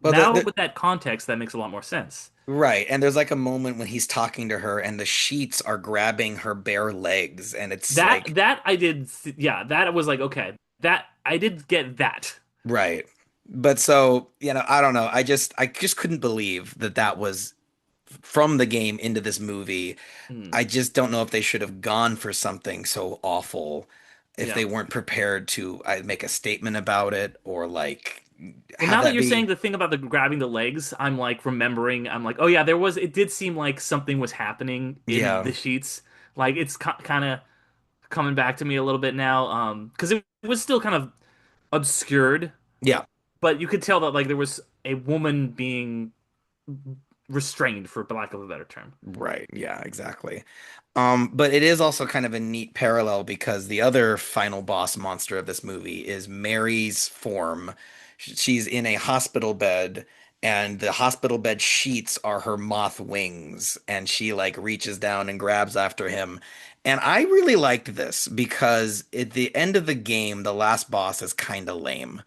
Well, Now with that context, that makes a lot more sense. right, and there's like a moment when he's talking to her, and the sheets are grabbing her bare legs, and it's That like, that I did, yeah. That was like okay. That I did get that. right. But so, I don't know. I just couldn't believe that that was from the game into this movie. Hmm. I just don't know if they should have gone for something so awful if Yeah. they weren't prepared to make a statement about it or like Well, have now that that you're saying be. the thing about the grabbing the legs, I'm like remembering. I'm like, oh yeah, there was. It did seem like something was happening in Yeah. the sheets. Like it's kind of coming back to me a little bit now. Because it was still kind of obscured, Yeah. but you could tell that like there was a woman being restrained, for lack of a better term. Right. Yeah, exactly. But it is also kind of a neat parallel because the other final boss monster of this movie is Mary's form. She's in a hospital bed, and the hospital bed sheets are her moth wings, and she like reaches down and grabs after him. And I really liked this because at the end of the game, the last boss is kind of lame.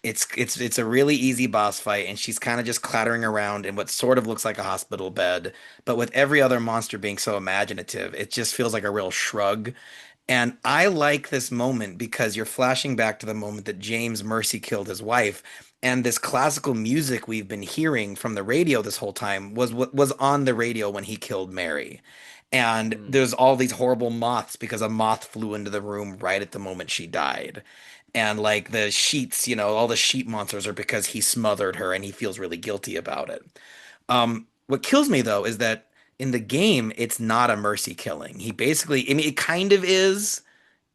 It's a really easy boss fight, and she's kind of just clattering around in what sort of looks like a hospital bed, but with every other monster being so imaginative, it just feels like a real shrug. And I like this moment because you're flashing back to the moment that James Mercy killed his wife, and this classical music we've been hearing from the radio this whole time was what was on the radio when he killed Mary. And Mm. there's all these horrible moths because a moth flew into the room right at the moment she died. And like the sheets, all the sheet monsters are because he smothered her and he feels really guilty about it. What kills me though is that in the game, it's not a mercy killing. He basically, I mean, it kind of is,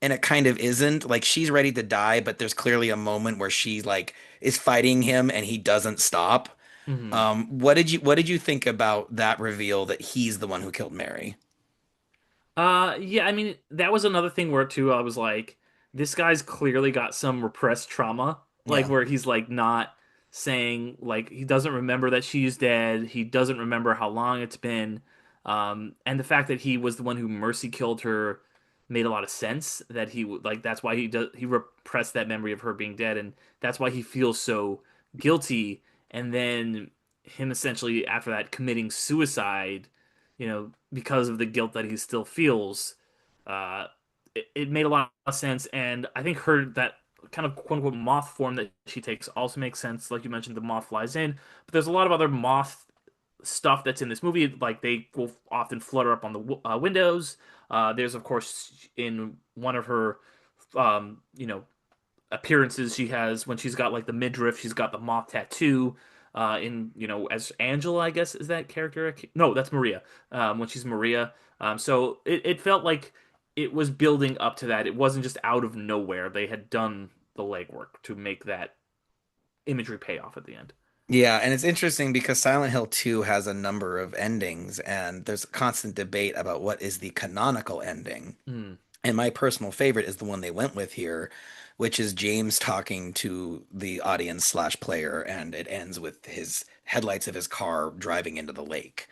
and it kind of isn't. Like she's ready to die, but there's clearly a moment where she like is fighting him and he doesn't stop. Hmm. What did you think about that reveal that he's the one who killed Mary? Yeah, I mean, that was another thing where too I was like, this guy's clearly got some repressed trauma, like Yeah. where he's like not saying like he doesn't remember that she's dead, he doesn't remember how long it's been, and the fact that he was the one who mercy killed her made a lot of sense. That like that's why he repressed that memory of her being dead, and that's why he feels so guilty, and then him essentially after that committing suicide because of the guilt that he still feels. Uh, it made a lot of sense, and I think her that kind of quote unquote moth form that she takes also makes sense. Like you mentioned, the moth flies in, but there's a lot of other moth stuff that's in this movie. Like they will often flutter up on the windows. There's of course in one of her you know, appearances she has when she's got like the midriff, she's got the moth tattoo. In as Angela, I guess is that character? No, that's Maria. When she's Maria, so it felt like it was building up to that. It wasn't just out of nowhere. They had done the legwork to make that imagery pay off at the end. Yeah, and it's interesting because Silent Hill 2 has a number of endings, and there's a constant debate about what is the canonical ending. Mm, And my personal favorite is the one they went with here, which is James talking to the audience slash player, and it ends with his headlights of his car driving into the lake.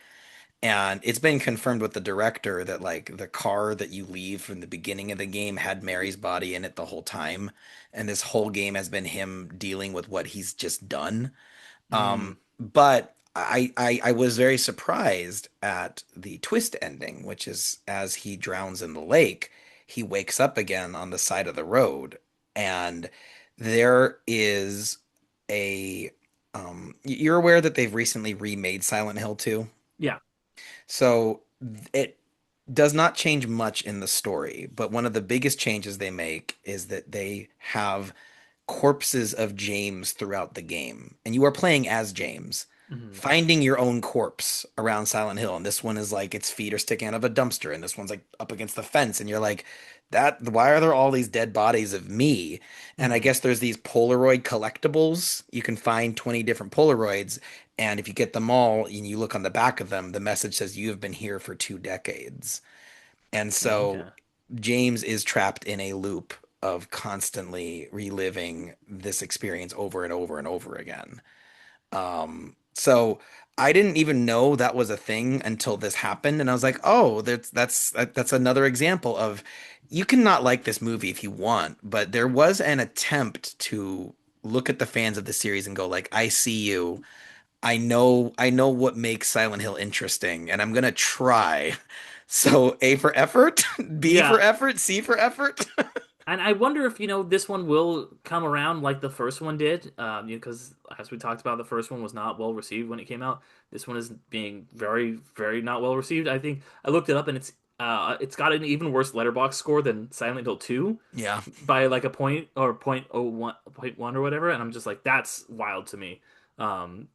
And it's been confirmed with the director that like the car that you leave from the beginning of the game had Mary's body in it the whole time. And this whole game has been him dealing with what he's just done. mm, But I was very surprised at the twist ending, which is as he drowns in the lake, he wakes up again on the side of the road, and there is a you're aware that they've recently remade Silent Hill 2? yeah. So it does not change much in the story, but one of the biggest changes they make is that they have corpses of James throughout the game, and you are playing as James, Mm, finding your own corpse around Silent Hill. And this one is like its feet are sticking out of a dumpster, and this one's like up against the fence, and you're like, that why are there all these dead bodies of me? And I mm, guess there's these Polaroid collectibles. You can find 20 different Polaroids, and if you get them all and you look on the back of them, the message says you have been here for 2 decades. And so okay. James is trapped in a loop of constantly reliving this experience over and over and over again. So I didn't even know that was a thing until this happened, and I was like, "Oh, that's another example of you cannot like this movie if you want, but there was an attempt to look at the fans of the series and go like, I see you. I know what makes Silent Hill interesting, and I'm gonna try." So A for effort, B for Yeah, effort, C for effort. and I wonder if, this one will come around like the first one did, because as we talked about, the first one was not well received when it came out. This one is being very, very not well received. I think I looked it up, and it's got an even worse letterbox score than Silent Hill 2 Yeah. by like a point or point one or whatever, and I'm just like, that's wild to me. Um,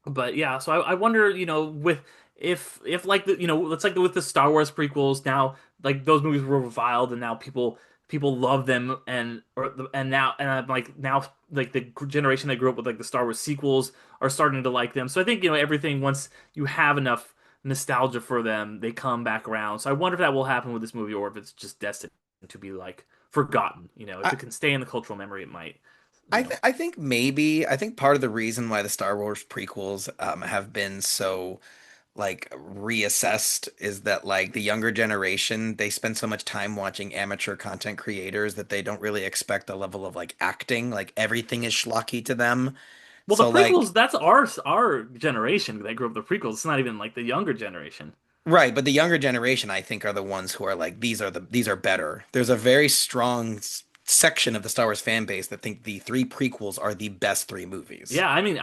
but yeah, so I wonder, with if like it's like with the Star Wars prequels now, like those movies were reviled, and now people love them, and I'm like now like the generation that grew up with like the Star Wars sequels are starting to like them. So I think everything, once you have enough nostalgia for them, they come back around. So I wonder if that will happen with this movie, or if it's just destined to be like forgotten. If I, it can stay in the cultural memory, it might. I, You th know. I think maybe I think part of the reason why the Star Wars prequels have been so like reassessed is that like the younger generation they spend so much time watching amateur content creators that they don't really expect the level of like acting, like everything is schlocky to them. Well, the So like prequels, that's our generation that grew up with the prequels. It's not even like the younger generation. right, but the younger generation I think are the ones who are like these are better. There's a very strong section of the Star Wars fan base that think the three prequels are the best three movies. Yeah, I mean,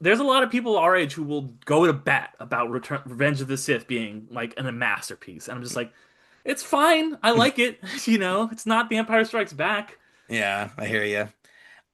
there's a lot of people our age who will go to bat about Revenge of the Sith being like a masterpiece, and I'm just like, it's fine. I like it. It's not The Empire Strikes Back. Yeah, I hear you.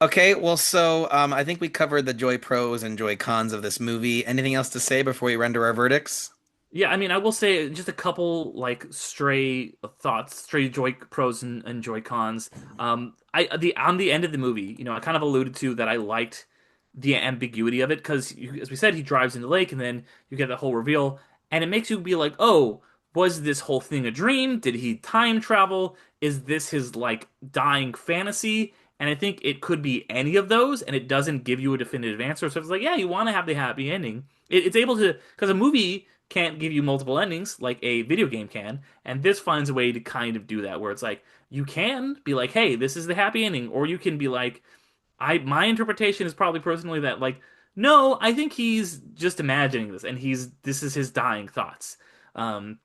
Okay, well, so I think we covered the joy pros and joy cons of this movie. Anything else to say before we render our verdicts? Yeah, I mean, I will say just a couple like stray thoughts, stray joy pros and joy cons. I the on the end of the movie, I kind of alluded to that I liked the ambiguity of it because, as we said, he drives in the lake and then you get the whole reveal, and it makes you be like, oh, was this whole thing a dream? Did he time travel? Is this his like dying fantasy? And I think it could be any of those, and it doesn't give you a definitive answer. So it's like, yeah, you want to have the happy ending. It's able to, because a movie can't give you multiple endings like a video game can, and this finds a way to kind of do that where it's like you can be like, hey, this is the happy ending, or you can be like, I my interpretation is probably personally that like, no, I think he's just imagining this, and this is his dying thoughts. Um,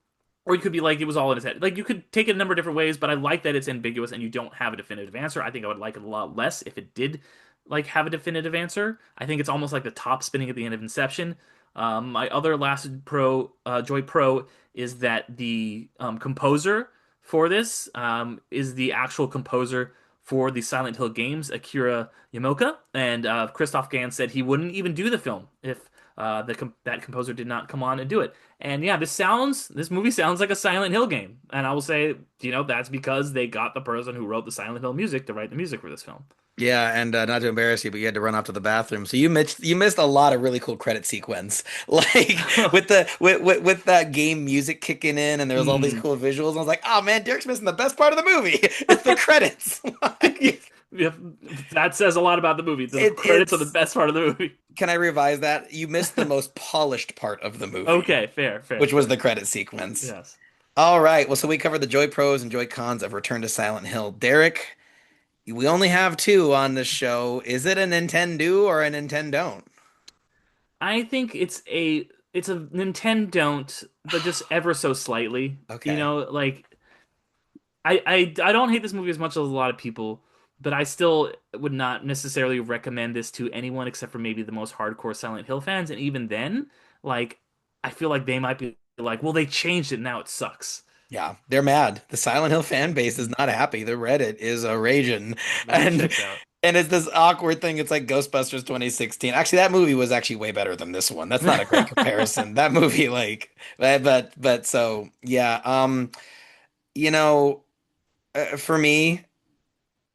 or you could be like, it was all in his head. Like, you could take it a number of different ways, but I like that it's ambiguous and you don't have a definitive answer. I think I would like it a lot less if it did like have a definitive answer. I think it's almost like the top spinning at the end of Inception. My other last joy pro is that the composer for this is the actual composer for the Silent Hill games, Akira Yamaoka, and Christophe Gans said he wouldn't even do the film if that composer did not come on and do it. And yeah, this movie sounds like a Silent Hill game, and I will say, that's because they got the person who wrote the Silent Hill music to write the music for this film. Yeah, and not to embarrass you, but you had to run off to the bathroom, so you missed a lot of really cool credit sequence, like with that game music kicking in, and there was all these Mm. cool visuals. And I was like, oh man, Derek's missing the best part of the movie. It's the credits. Like, Yeah, that says a lot about the movie. The credits are the it's. best part of the movie. Can I revise that? You missed the most polished part of the movie, Okay, fair, which fair. was the credit sequence. Yes. All right, well, so we covered the joy pros and joy cons of Return to Silent Hill. Derek, we only have two on this show. Is it a Nintendo or a NintenDon't? I think it's a NintenDon't, but just ever so slightly. Okay. Like I don't hate this movie as much as a lot of people, but I still would not necessarily recommend this to anyone except for maybe the most hardcore Silent Hill fans. And even then, like I feel like they might be like, well, they changed it, now it sucks. Yeah, they're mad. The Silent Hill fan base is not happy. The Reddit is a raging. Reddit And checks out. and it's this awkward thing. It's like Ghostbusters 2016. Actually, that movie was actually way better than this one. That's not a great comparison. That movie, like, but so yeah. You know, for me,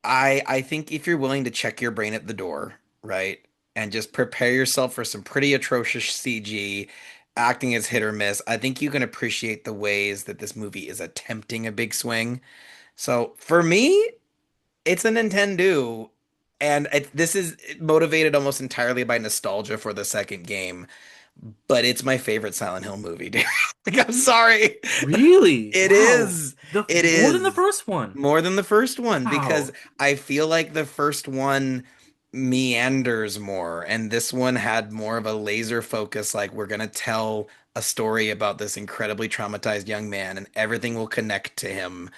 I think if you're willing to check your brain at the door, right, and just prepare yourself for some pretty atrocious CG, acting is hit or miss, I think you can appreciate the ways that this movie is attempting a big swing. So for me, it's a Nintendo, and this is motivated almost entirely by nostalgia for the second game, but it's my favorite Silent Hill movie, dude. Like, I'm sorry. Really? It Wow. is. The It more than the is. first one. More than the first one because Wow. I feel like the first one meanders more, and this one had more of a laser focus. Like, we're gonna tell a story about this incredibly traumatized young man, and everything will connect to him.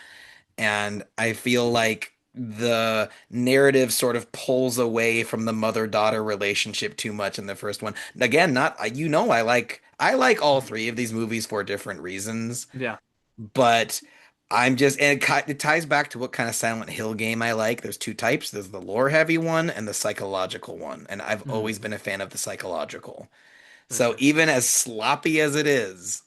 And I feel like the narrative sort of pulls away from the mother-daughter relationship too much in the first one. Again, not I like all three of these movies for different reasons. Yeah. But I'm just, and it ties back to what kind of Silent Hill game I like. There's two types. There's the lore heavy one and the psychological one. And I've always Mm, been a fan of the psychological. So gotcha. even as sloppy as it is,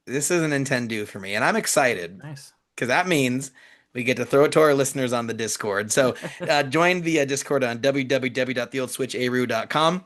this is a Nintendo for me. And I'm excited Nice. because that means we get to throw it to our listeners on the Discord. So join the Discord on www.theoldswitcharu.com.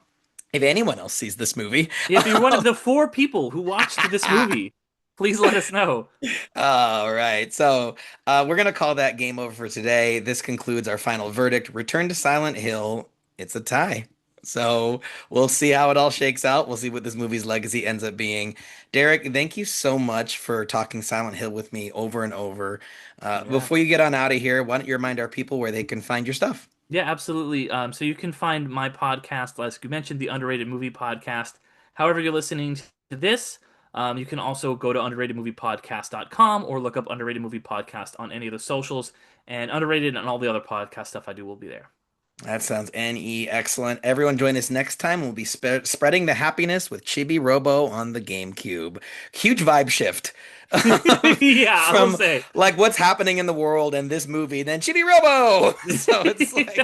If anyone else sees this movie. If you're one of the four people who watched this movie, please let us know. All right. So we're going to call that game over for today. This concludes our final verdict. Return to Silent Hill. It's a tie. So we'll see how it all shakes out. We'll see what this movie's legacy ends up being. Derek, thank you so much for talking Silent Hill with me over and over. Yeah. Before you get on out of here, why don't you remind our people where they can find your stuff? Yeah, absolutely. So you can find my podcast, like you mentioned, the Underrated Movie Podcast. However, you're listening to this, you can also go to underratedmoviepodcast.com or look up Underrated Movie Podcast on any of the socials. And Underrated and all the other podcast stuff I do will be there. That sounds NE excellent. Everyone join us next time. We'll be spreading the happiness with Chibi Robo on the GameCube. Huge vibe shift Yeah, I will from say. like what's happening in the world and this movie, then Chibi Robo. So it's like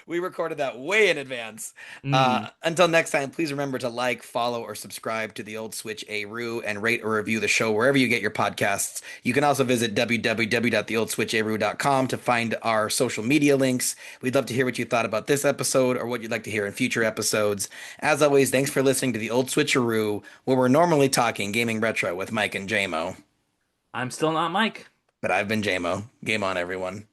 we recorded that way in advance. Mm, Until next time, please remember to like, follow, or subscribe to the Old Switch Aru and rate or review the show wherever you get your podcasts. You can also visit www.theoldswitcharu.com to find our social media links. We'd love to hear what you thought about this episode or what you'd like to hear in future episodes. As always, thanks for listening to the Old Switcheroo, where we're normally talking gaming retro with Mike and Jaymo. I'm still not Mike. But I've been Jaymo. Game on, everyone.